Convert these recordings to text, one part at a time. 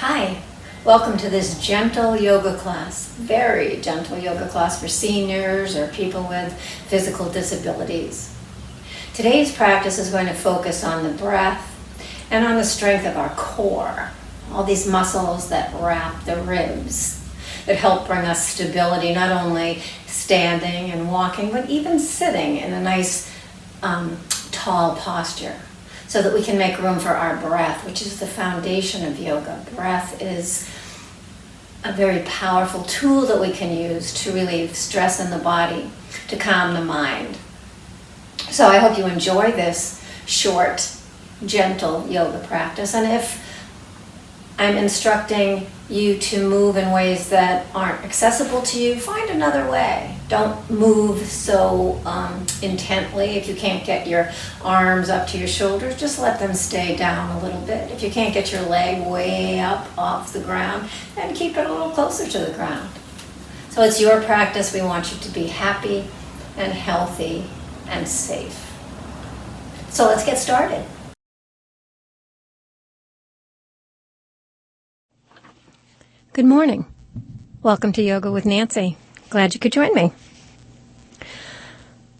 Hi, welcome to this gentle yoga class, very gentle yoga class for seniors or people with physical disabilities. Today's practice is going to focus on the breath and on the strength of our core, all these muscles that wrap the ribs, that help bring us stability, not only standing and walking, but even sitting in a nice tall posture, so that we can make room for our breath, which is the foundation of yoga. Breath is a very powerful tool that we can use to relieve stress in the body, to calm the mind. So I hope you enjoy this short, gentle yoga practice. And if I'm instructing you to move in ways that aren't accessible to you, find another way. Don't move so intently. If you can't get your arms up to your shoulders, just let them stay down a little bit. If you can't get your leg way up off the ground, then keep it a little closer to the ground. So it's your practice. We want you to be happy and healthy and safe. So let's get started. Good morning. Welcome to Yoga with Nancy. Glad you could join me.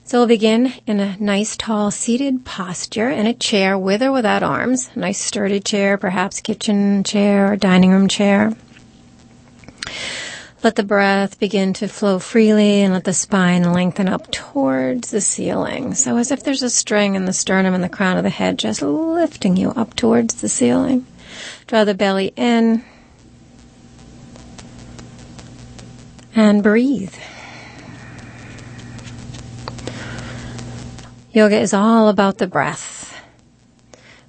So we'll begin in a nice tall seated posture in a chair with or without arms. A nice sturdy chair, perhaps kitchen chair or dining room chair. Let the breath begin to flow freely and let the spine lengthen up towards the ceiling. So as if there's a string in the sternum and the crown of the head just lifting you up towards the ceiling. Draw the belly in. And breathe. Yoga is all about the breath.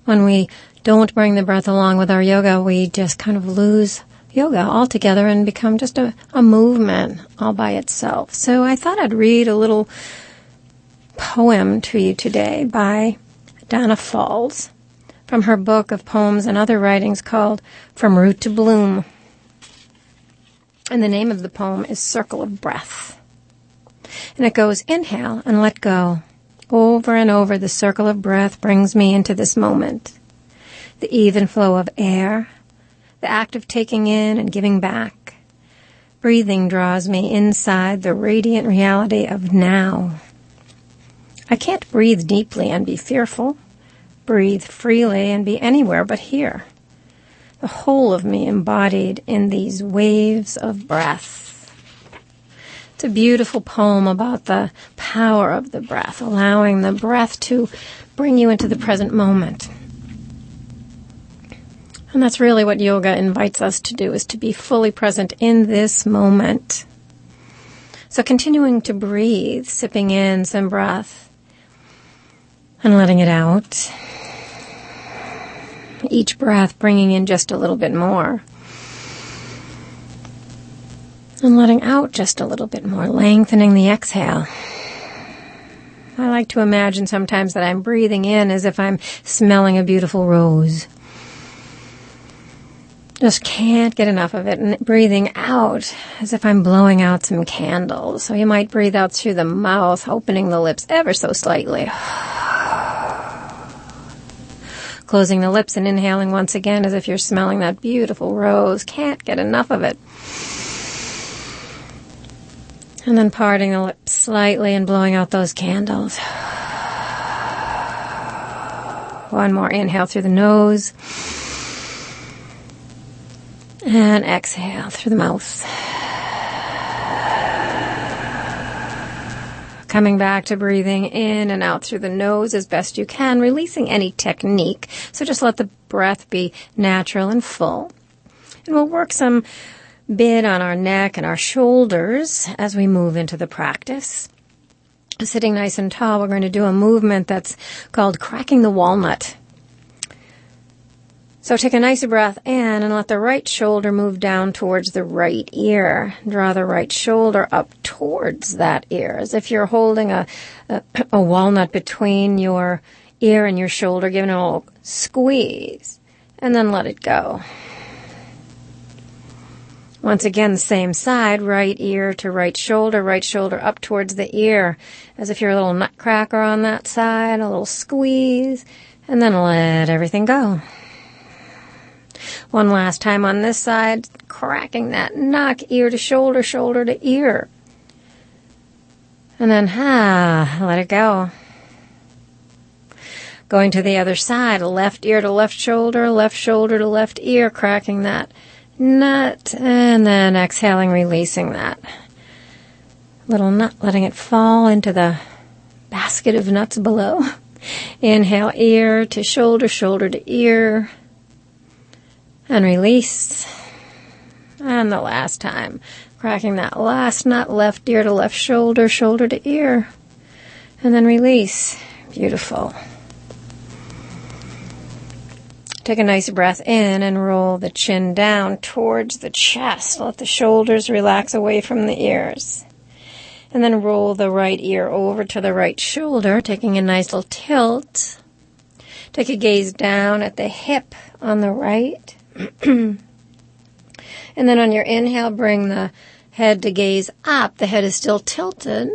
When we don't bring the breath along with our yoga, we just kind of lose yoga altogether and become just a movement all by itself. So I thought I'd read a little poem to you today by Donna Falls from her book of poems and other writings called From Root to Bloom. And the name of the poem is Circle of Breath. And it goes, inhale and let go. Over and over the circle of breath brings me into this moment. The even flow of air, the act of taking in and giving back. Breathing draws me inside the radiant reality of now. I can't breathe deeply and be fearful. Breathe freely and be anywhere but here. The whole of me embodied in these waves of breath. It's a beautiful poem about the power of the breath, allowing the breath to bring you into the present moment. And that's really what yoga invites us to do, is to be fully present in this moment. So continuing to breathe, sipping in some breath and letting it out. Each breath bringing in just a little bit more. And letting out just a little bit more, lengthening the exhale. I like to imagine sometimes that I'm breathing in as if I'm smelling a beautiful rose. Just can't get enough of it. And breathing out as if I'm blowing out some candles. So you might breathe out through the mouth, opening the lips ever so slightly. Closing the lips and inhaling once again as if you're smelling that beautiful rose. Can't get enough of it. And then parting the lips slightly and blowing out those candles. One more inhale through the nose. And exhale through the mouth. Coming back to breathing in and out through the nose as best you can, releasing any technique. So just let the breath be natural and full. And we'll work some bit on our neck and our shoulders as we move into the practice. Sitting nice and tall, we're going to do a movement that's called cracking the walnut. So take a nice breath in and let the right shoulder move down towards the right ear. Draw the right shoulder up towards that ear, as if you're holding a walnut between your ear and your shoulder, giving it a little squeeze, and then let it go. Once again, the same side, right ear to right shoulder up towards the ear, as if you're a little nutcracker on that side, a little squeeze, and then let everything go. One last time on this side, cracking that neck, ear to shoulder, shoulder to ear. And then, let it go. Going to the other side, left ear to left shoulder to left ear, cracking that nut, and then exhaling, releasing that little nut, letting it fall into the basket of nuts below. Inhale, ear to shoulder, shoulder to ear, and release. And the last time, cracking that last nut, left ear to left shoulder, shoulder to ear, and then release. Beautiful. Take a nice breath in and roll the chin down towards the chest. Let the shoulders relax away from the ears. And then roll the right ear over to the right shoulder, taking a nice little tilt. Take a gaze down at the hip on the right. And then on your inhale, bring the head to gaze up. The head is still tilted,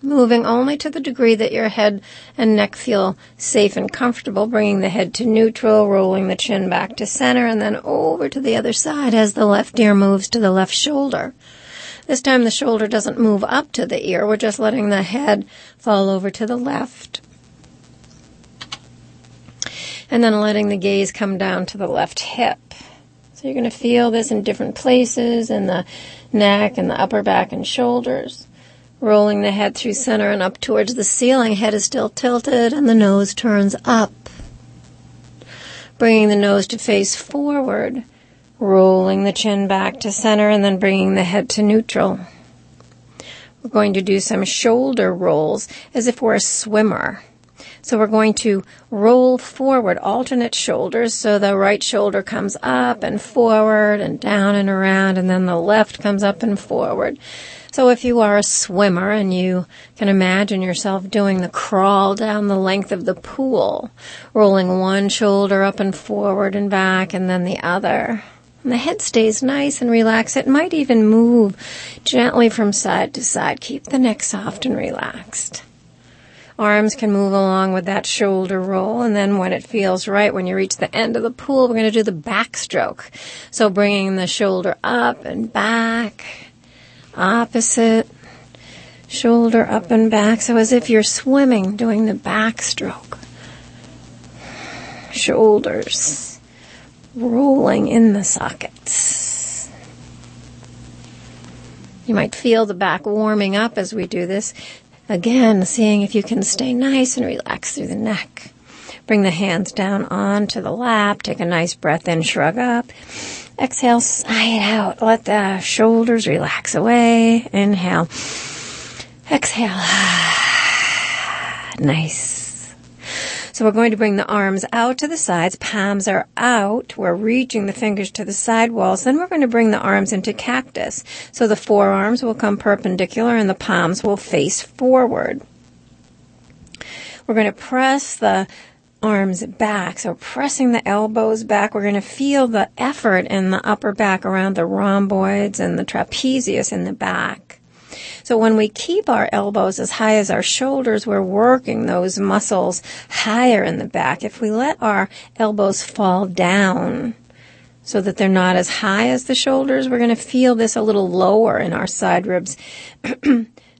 moving only to the degree that your head and neck feel safe and comfortable, bringing the head to neutral, rolling the chin back to center, and then over to the other side as the left ear moves to the left shoulder. This time the shoulder doesn't move up to the ear. We're just letting the head fall over to the left. And then letting the gaze come down to the left hip. So you're going to feel this in different places in the neck and the upper back and shoulders. Rolling the head through center and up towards the ceiling. Head is still tilted and the nose turns up. Bringing the nose to face forward. Rolling the chin back to center and then bringing the head to neutral. We're going to do some shoulder rolls as if we're a swimmer. So we're going to roll forward, alternate shoulders, so the right shoulder comes up and forward and down and around, and then the left comes up and forward. So if you are a swimmer and you can imagine yourself doing the crawl down the length of the pool, rolling one shoulder up and forward and back, and then the other. And the head stays nice and relaxed. It might even move gently from side to side. Keep the neck soft and relaxed. Arms can move along with that shoulder roll, and then when it feels right, when you reach the end of the pool, we're going to do the backstroke. So bringing the shoulder up and back, opposite, shoulder up and back. So as if you're swimming, doing the backstroke. Shoulders rolling in the sockets. You might feel the back warming up as we do this. Again, seeing if you can stay nice and relax through the neck. Bring the hands down onto the lap. Take a nice breath in, shrug up. Exhale, sigh it out. Let the shoulders relax away. Inhale. Exhale. Nice. So we're going to bring the arms out to the sides. Palms are out. We're reaching the fingers to the side walls. Then we're going to bring the arms into cactus. So the forearms will come perpendicular and the palms will face forward. We're going to press the arms back. So pressing the elbows back. We're going to feel the effort in the upper back around the rhomboids and the trapezius in the back. So when we keep our elbows as high as our shoulders, we're working those muscles higher in the back. If we let our elbows fall down so that they're not as high as the shoulders, we're going to feel this a little lower in our side ribs.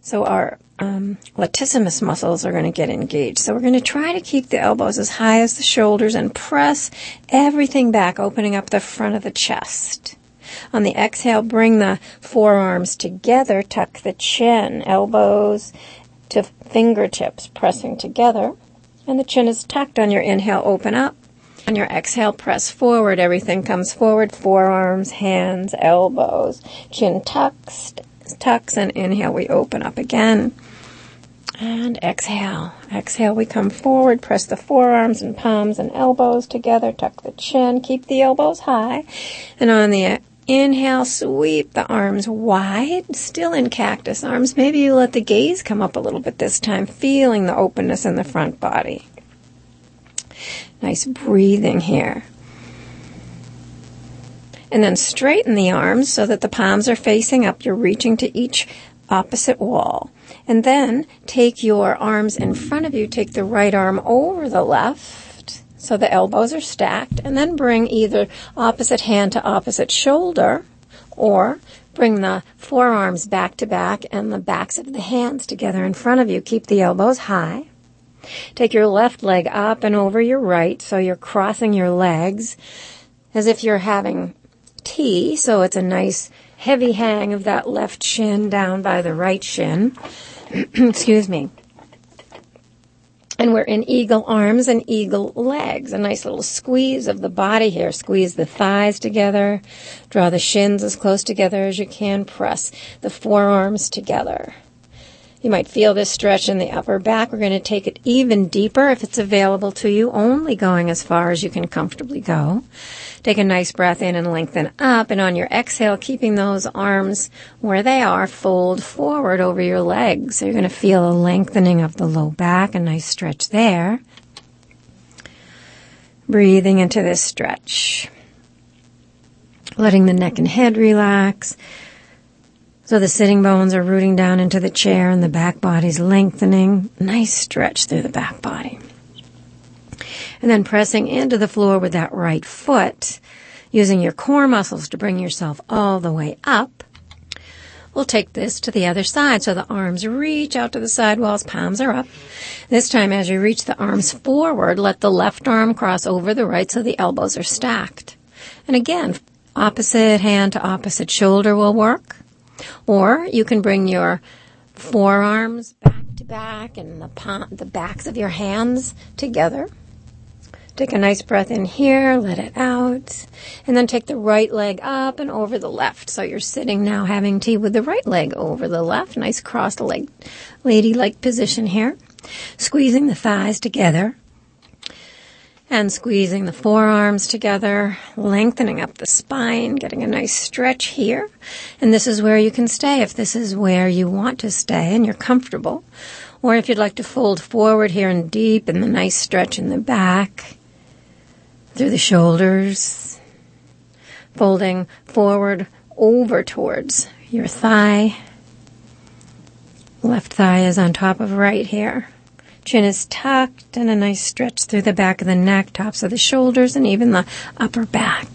So our latissimus muscles are going to get engaged. So we're going to try to keep the elbows as high as the shoulders and press everything back, opening up the front of the chest. On the exhale, bring the forearms together, tuck the chin, elbows to fingertips pressing together, and the chin is tucked. On your inhale, open up. On your exhale, press forward. Everything comes forward, forearms, hands, elbows, chin tucks, and inhale, we open up again. And exhale. Exhale, we come forward, press the forearms and palms and elbows together, tuck the chin, keep the elbows high, and on the inhale, sweep the arms wide, still in cactus arms. Maybe you let the gaze come up a little bit this time, feeling the openness in the front body. Nice breathing here. And then straighten the arms so that the palms are facing up. You're reaching to each opposite wall. And then take your arms in front of you. Take the right arm over the left. so the elbows are stacked, and then bring either opposite hand to opposite shoulder, or bring the forearms back to back and the backs of the hands together in front of you. Keep the elbows high. Take your left leg up and over your right, so you're crossing your legs as if you're having tea, so it's a nice heavy hang of that left shin down by the right shin. Excuse me. And we're in eagle arms and eagle legs. A nice little squeeze of the body here. Squeeze the thighs together. Draw the shins as close together as you can. Press the forearms together. You might feel this stretch in the upper back. We're going to take it even deeper if it's available to you, only going as far as you can comfortably go. Take a nice breath in and lengthen up. And on your exhale, keeping those arms where they are, fold forward over your legs. So you're going to feel a lengthening of the low back, a nice stretch there. Breathing into this stretch. Letting the neck and head relax. So the sitting bones are rooting down into the chair and the back body's lengthening. Nice stretch through the back body. And then pressing into the floor with that right foot, using your core muscles to bring yourself all the way up. We'll take this to the other side. So the arms reach out to the side walls, palms are up. This time as you reach the arms forward, let the left arm cross over the right so the elbows are stacked. And again, opposite hand to opposite shoulder will work. Or you can bring your forearms back to back and the backs of your hands together. Take a nice breath in here, let it out, and then take the right leg up and over the left. So you're sitting now having tea with the right leg over the left. Nice cross-legged lady-like position here. Squeezing the thighs together and squeezing the forearms together, lengthening up the spine, getting a nice stretch here. And this is where you can stay if this is where you want to stay and you're comfortable. Or if you'd like to fold forward here and deepen the nice stretch in the back, through the shoulders, folding forward over towards your thigh. Left thigh is on top of right here. Chin is tucked and a nice stretch through the back of the neck, tops of the shoulders, and even the upper back.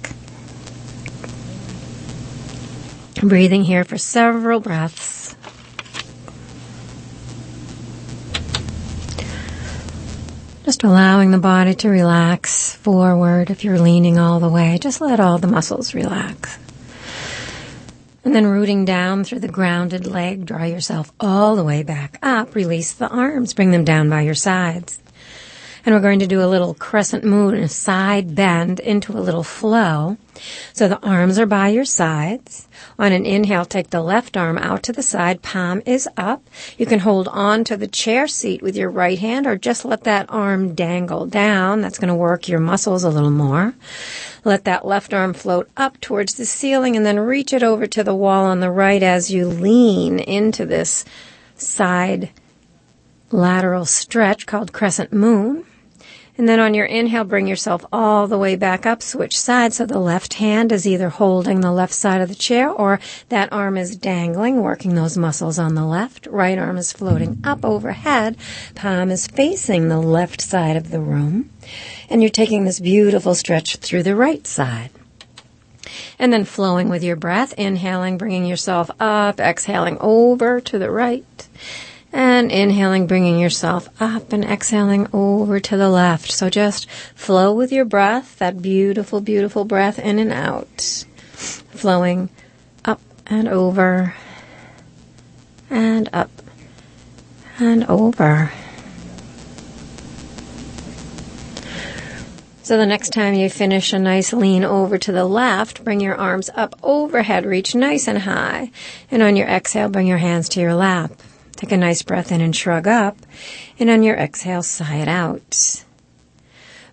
Breathing here for several breaths. Just allowing the body to relax forward. If you're leaning all the way, just let all the muscles relax. And then rooting down through the grounded leg, draw yourself all the way back up. Release the arms, bring them down by your sides. And we're going to do a little crescent moon, a side bend into a little flow. So the arms are by your sides. On an inhale, take the left arm out to the side, palm is up. You can hold on to the chair seat with your right hand or just let that arm dangle down. That's going to work your muscles a little more. Let that left arm float up towards the ceiling and then reach it over to the wall on the right as you lean into this side lateral stretch called crescent moon. And then on your inhale, bring yourself all the way back up, switch sides so the left hand is either holding the left side of the chair or that arm is dangling, working those muscles on the left. Right arm is floating up overhead, palm is facing the left side of the room. And you're taking this beautiful stretch through the right side. And then flowing with your breath, inhaling, bringing yourself up, exhaling over to the right. And inhaling, bringing yourself up and exhaling over to the left. So just flow with your breath, that beautiful, beautiful breath in and out. Flowing up and over and up and over. So the next time you finish a nice lean over to the left, bring your arms up overhead, reach nice and high. And on your exhale, bring your hands to your lap. Take a nice breath in and shrug up. And on your exhale, sigh it out.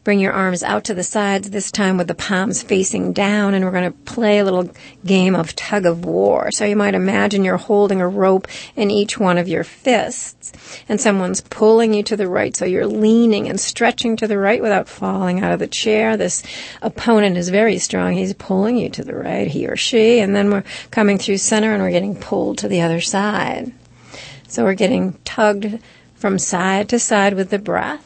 Bring your arms out to the sides, this time with the palms facing down, and we're going to play a little game of tug of war. So you might imagine you're holding a rope in each one of your fists, and someone's pulling you to the right, so you're leaning and stretching to the right without falling out of the chair. This opponent is very strong. He's pulling you to the right, he or she, and then we're coming through center, and we're getting pulled to the other side. So we're getting tugged from side to side with the breath.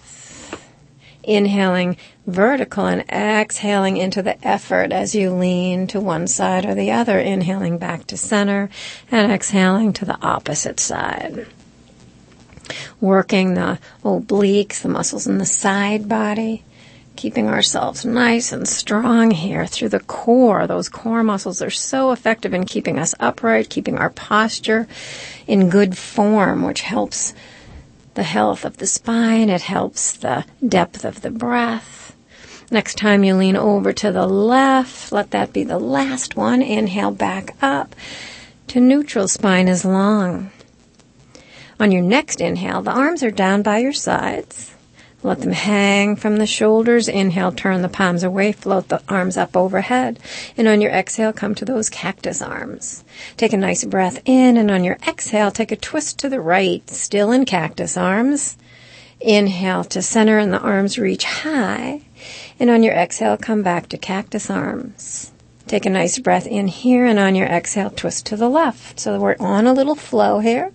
Inhaling vertical and exhaling into the effort as you lean to one side or the other. Inhaling back to center and exhaling to the opposite side. Working the obliques, the muscles in the side body. Keeping ourselves nice and strong here through the core. Those core muscles are so effective in keeping us upright, keeping our posture in good form, which helps the health of the spine. It helps the depth of the breath. Next time you lean over to the left, let that be the last one. Inhale back up to neutral. Spine is long. On your next inhale, the arms are down by your sides. Let them hang from the shoulders. Inhale, turn the palms away, float the arms up overhead. And on your exhale, come to those cactus arms. Take a nice breath in, and on your exhale, take a twist to the right, still in cactus arms. Inhale to center, and the arms reach high. And on your exhale, come back to cactus arms. Take a nice breath in here, and on your exhale, twist to the left. So we're on a little flow here.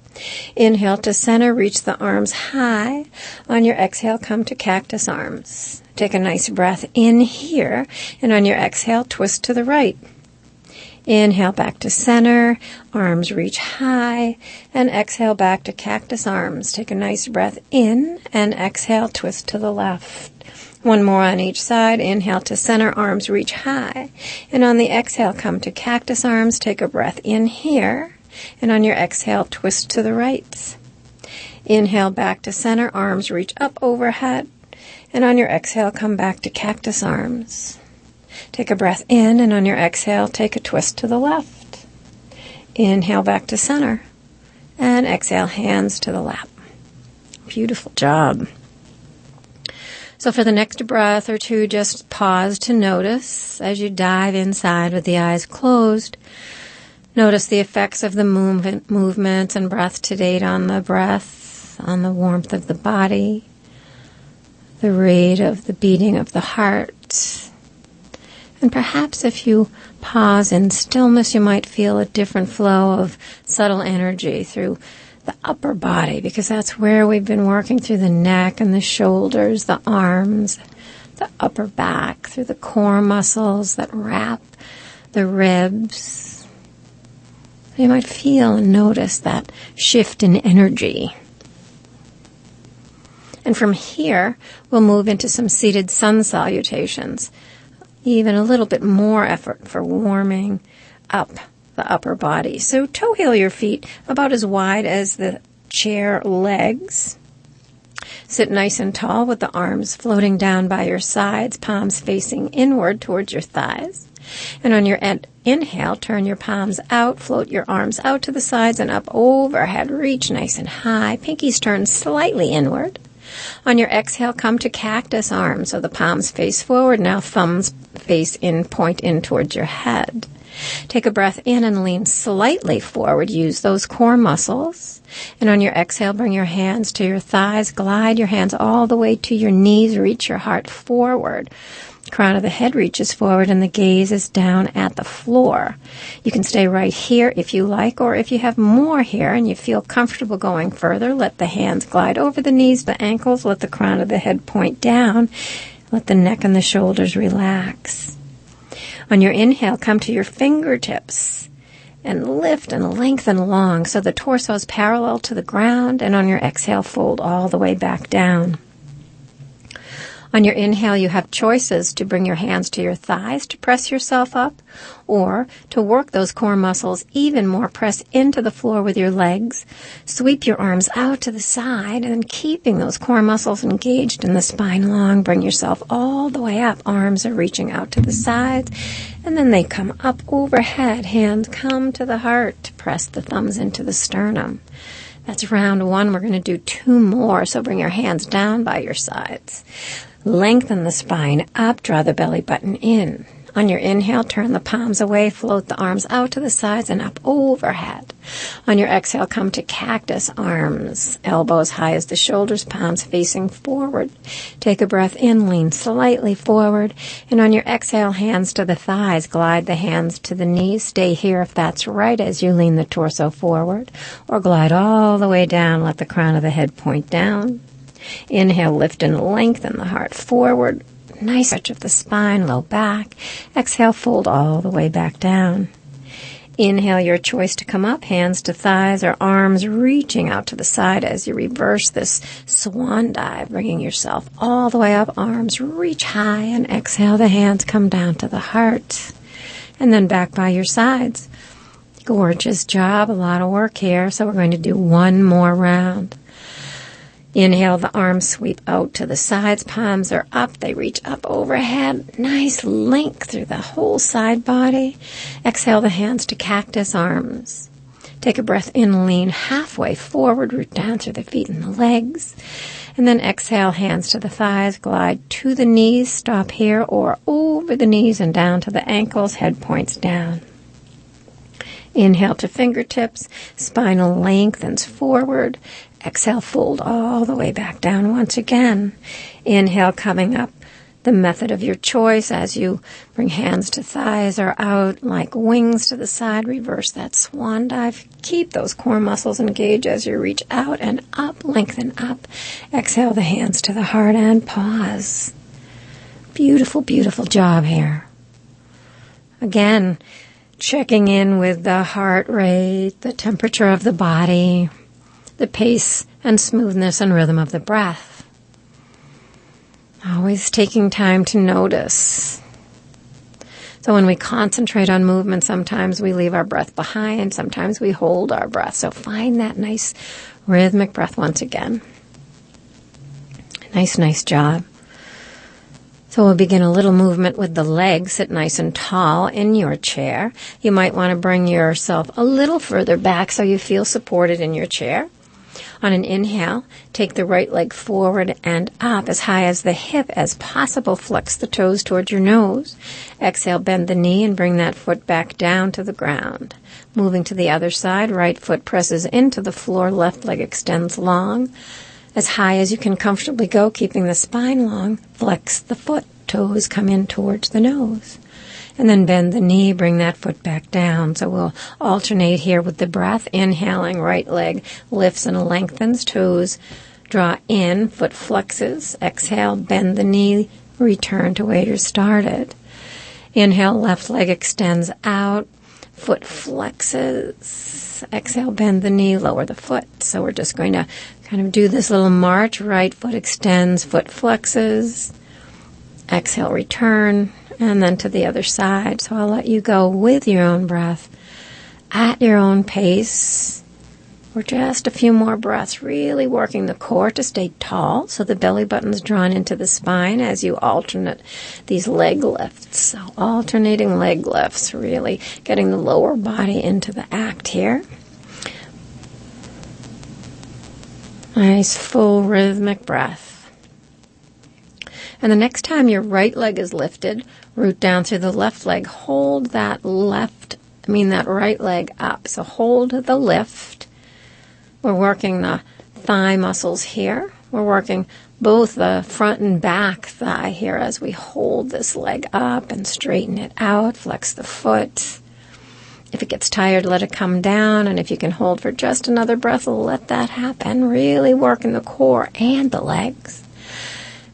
Inhale to center, reach the arms high. On your exhale, come to cactus arms. Take a nice breath in here, and on your exhale, twist to the right. Inhale back to center, arms reach high, and exhale back to cactus arms. Take a nice breath in, and exhale, twist to the left. One more on each side. Inhale to center, arms reach high. And on the exhale, come to cactus arms. Take a breath in here. And on your exhale, twist to the right. Inhale back to center, arms reach up overhead. And on your exhale, come back to cactus arms. Take a breath in, and on your exhale, take a twist to the left. Inhale back to center. And exhale, hands to the lap. Beautiful job. So for the next breath or two, just pause to notice as you dive inside with the eyes closed. Notice the effects of the movements and breath to date on the breath, on the warmth of the body, the rate of the beating of the heart. And perhaps if you pause in stillness, you might feel a different flow of subtle energy through the upper body, because that's where we've been working, through the neck and the shoulders, the arms, the upper back, through the core muscles that wrap the ribs. You might feel and notice that shift in energy. And from here, we'll move into some seated sun salutations. Even a little bit more effort for warming up the upper body. So toe heel your feet about as wide as the chair legs. Sit nice and tall with the arms floating down by your sides, palms facing inward towards your thighs. And on your inhale, turn your palms out, float your arms out to the sides and up overhead. Reach nice and high. Pinkies turn slightly inward. On your exhale, come to cactus arms. So the palms face forward. Now thumbs face in, point in towards your head. Take a breath in and lean slightly forward. Use those core muscles. And on your exhale, bring your hands to your thighs. Glide your hands all the way to your knees. Reach your heart forward. Crown of the head reaches forward and the gaze is down at the floor. You can stay right here if you like, or if you have more here and you feel comfortable going further, let the hands glide over the knees, the ankles. Let the crown of the head point down. Let the neck and the shoulders relax. On your inhale, come to your fingertips and lift and lengthen long so the torso is parallel to the ground. And on your exhale, fold all the way back down. On your inhale, you have choices to bring your hands to your thighs to press yourself up, or to work those core muscles even more, press into the floor with your legs. Sweep your arms out to the side, and keeping those core muscles engaged in the spine long, bring yourself all the way up. Arms are reaching out to the sides, and then they come up overhead. Hands come to the heart. Press the thumbs into the sternum. That's round one. We're going to do two more, so bring your hands down by your sides. Lengthen the spine up, draw the belly button in. On your inhale, turn the palms away, float the arms out to the sides and up overhead. On your exhale, come to cactus arms, elbows high as the shoulders, palms facing forward. Take a breath in, lean slightly forward, and on your exhale, hands to the thighs, glide the hands to the knees. Stay here if that's right as you lean the torso forward, or glide all the way down, let the crown of the head point down. Inhale, lift and lengthen the heart forward. Nice stretch of the spine, low back. Exhale, fold all the way back down. Inhale your choice to come up, hands to thighs or arms reaching out to the side as you reverse this swan dive, bringing yourself all the way up, arms reach high, and exhale, the hands come down to the heart. And then back by your sides. Gorgeous job, a lot of work here, so we're going to do one more round. Inhale, the arms sweep out to the sides, palms are up, they reach up overhead. Nice length through the whole side body. Exhale, the hands to cactus arms. Take a breath in, lean halfway forward, root down through the feet and the legs. And then exhale, hands to the thighs, glide to the knees, stop here or over the knees and down to the ankles, head points down. Inhale to fingertips, spinal lengthens forward. Exhale, fold all the way back down once again. Inhale, coming up, the method of your choice as you bring hands to thighs or out like wings to the side. Reverse that swan dive. Keep those core muscles engaged as you reach out and up, lengthen up. Exhale, the hands to the heart and pause. Beautiful, beautiful job here. Again, checking in with the heart rate, the temperature of the body, the pace and smoothness and rhythm of the breath. Always taking time to notice. So when we concentrate on movement, sometimes we leave our breath behind, sometimes we hold our breath. So find that nice rhythmic breath once again. Nice job. So we'll begin a little movement with the legs. Sit nice and tall in your chair. You might want to bring yourself a little further back so you feel supported in your chair. On an inhale, take the right leg forward and up as high as the hip as possible. Flex the toes towards your nose. Exhale, bend the knee and bring that foot back down to the ground. Moving to the other side, right foot presses into the floor, left leg extends long. As high as you can comfortably go, keeping the spine long. Flex the foot, toes come in towards the nose. And then bend the knee, bring that foot back down. So we'll alternate here with the breath. Inhaling, right leg lifts and lengthens, toes draw in, foot flexes. Exhale, bend the knee, return to where you started. Inhale, left leg extends out, foot flexes. Exhale, bend the knee, lower the foot. So we're just going to kind of do this little march. Right foot extends, foot flexes. Exhale, return. And then to the other side. So I'll let you go with your own breath at your own pace. For just a few more breaths, really working the core to stay tall so the belly button's drawn into the spine as you alternate these leg lifts. So alternating leg lifts, really getting the lower body into the act here. Nice full rhythmic breath. And the next time your right leg is lifted, root down through the left leg. Hold that right leg up. So hold the lift. We're working the thigh muscles here. We're working both the front and back thigh here as we hold this leg up and straighten it out. Flex the foot. If it gets tired, let it come down. And if you can hold for just another breath, let that happen. Really working the core and the legs.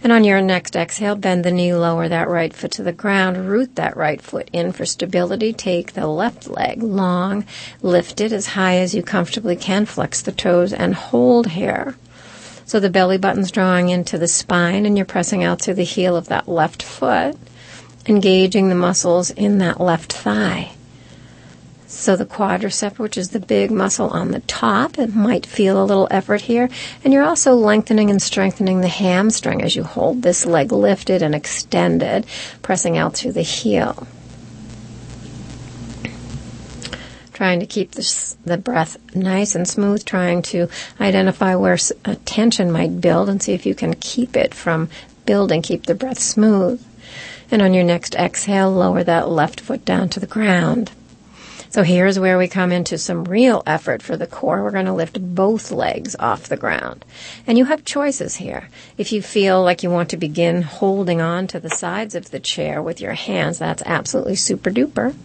And on your next exhale, bend the knee, lower that right foot to the ground, root that right foot in for stability. Take the left leg long, lift it as high as you comfortably can, flex the toes, and hold here. So the belly button's drawing into the spine, and you're pressing out through the heel of that left foot, engaging the muscles in that left thigh. So the quadricep, which is the big muscle on the top, it might feel a little effort here. And you're also lengthening and strengthening the hamstring as you hold this leg lifted and extended, pressing out through the heel. Trying to keep the breath nice and smooth, trying to identify where tension might build and see if you can keep it from building, keep the breath smooth. And on your next exhale, lower that left foot down to the ground. So here's where we come into some real effort for the core. We're going to lift both legs off the ground. And you have choices here. If you feel like you want to begin holding on to the sides of the chair with your hands, that's absolutely super duper.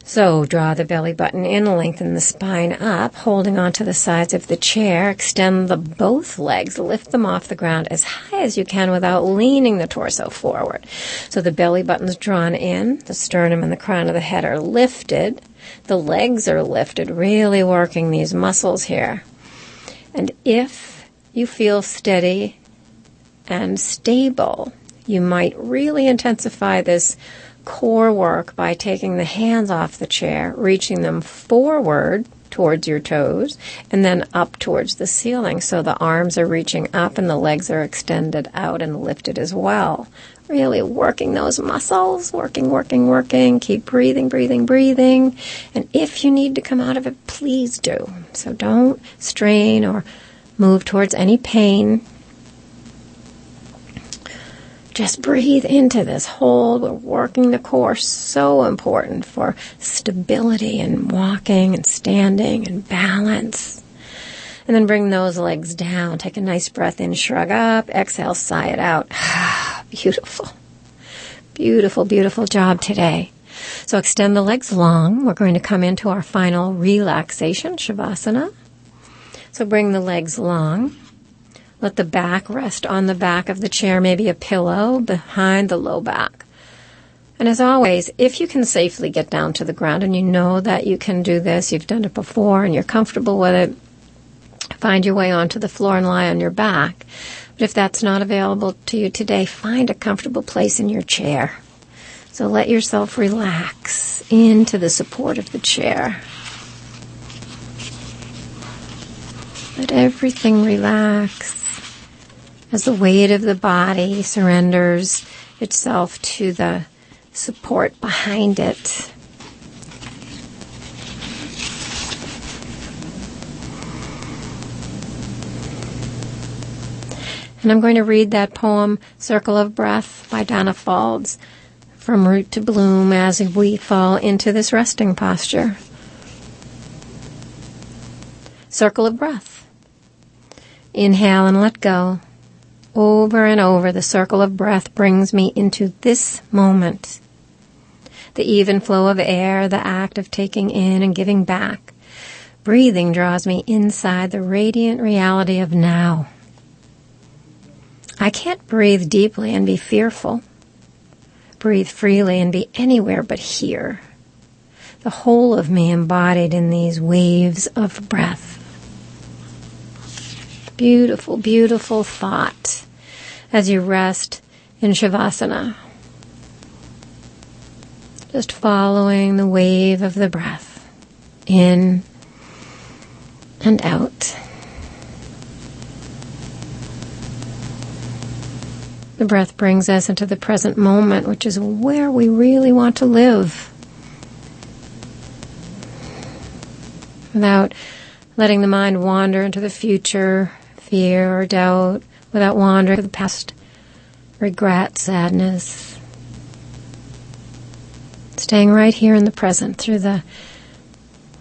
So draw the belly button in, lengthen the spine up, holding onto the sides of the chair. Extend both legs, lift them off the ground as high as you can without leaning the torso forward. So the belly button's drawn in, the sternum and the crown of the head are lifted, the legs are lifted, really working these muscles here. And if you feel steady and stable, you might really intensify this core work by taking the hands off the chair, reaching them forward towards your toes, and then up towards the ceiling. So the arms are reaching up and the legs are extended out and lifted as well. Really working those muscles, working. Keep breathing. And if you need to come out of it, please do. So don't strain or move towards any pain. Just breathe into this hold. We're working the core, so important for stability and walking and standing and balance. And then bring those legs down. Take a nice breath in, shrug up, exhale, sigh it out. Beautiful. Beautiful job today. So extend the legs long. We're going to come into our final relaxation, Shavasana. So bring the legs long. Let the back rest on the back of the chair, maybe a pillow behind the low back. And as always, if you can safely get down to the ground and you know that you can do this, you've done it before and you're comfortable with it, find your way onto the floor and lie on your back. But if that's not available to you today, find a comfortable place in your chair. So let yourself relax into the support of the chair. Let everything relax as the weight of the body surrenders itself to the support behind it. And I'm going to read that poem, Circle of Breath by Donna Faulds, From Root to Bloom, as we fall into this resting posture. Circle of breath. Inhale and let go. Over and over, the circle of breath brings me into this moment. The even flow of air, the act of taking in and giving back. Breathing draws me inside the radiant reality of now. I can't breathe deeply and be fearful. Breathe freely and be anywhere but here. The whole of me embodied in these waves of breath. Beautiful thought as you rest in Shavasana. Just following the wave of the breath in and out. The breath brings us into the present moment, which is where we really want to live. Without letting the mind wander into the future, fear or doubt, without wandering to the past, regret, sadness. Staying right here in the present through the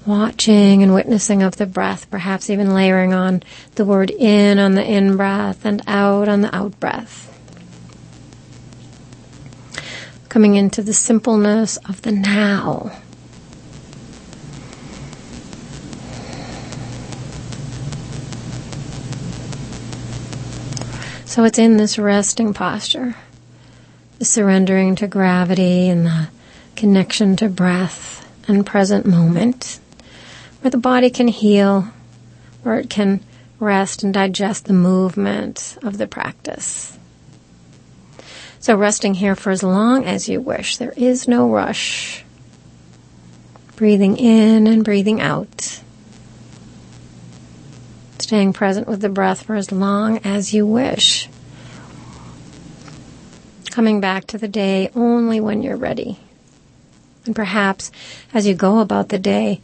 watching and witnessing of the breath, perhaps even layering on the word in on the in-breath and out on the out-breath. Coming into the simpleness of the now. So it's in this resting posture, the surrendering to gravity and the connection to breath and present moment, where the body can heal, where it can rest and digest the movement of the practice. So resting here for as long as you wish. There is no rush. Breathing in and breathing out. Staying present with the breath for as long as you wish. Coming back to the day only when you're ready. And perhaps as you go about the day,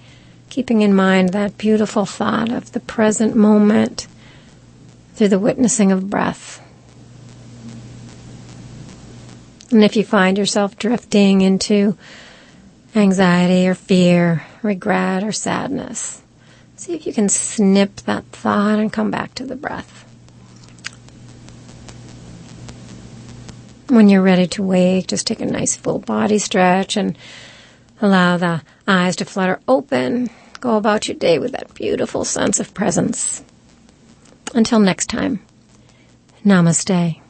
keeping in mind that beautiful thought of the present moment through the witnessing of breath. And if you find yourself drifting into anxiety or fear, regret or sadness, see if you can snip that thought and come back to the breath. When you're ready to wake, just take a nice full body stretch and Allow the eyes to flutter open. Go about your day with that beautiful sense of presence. Until next time, namaste.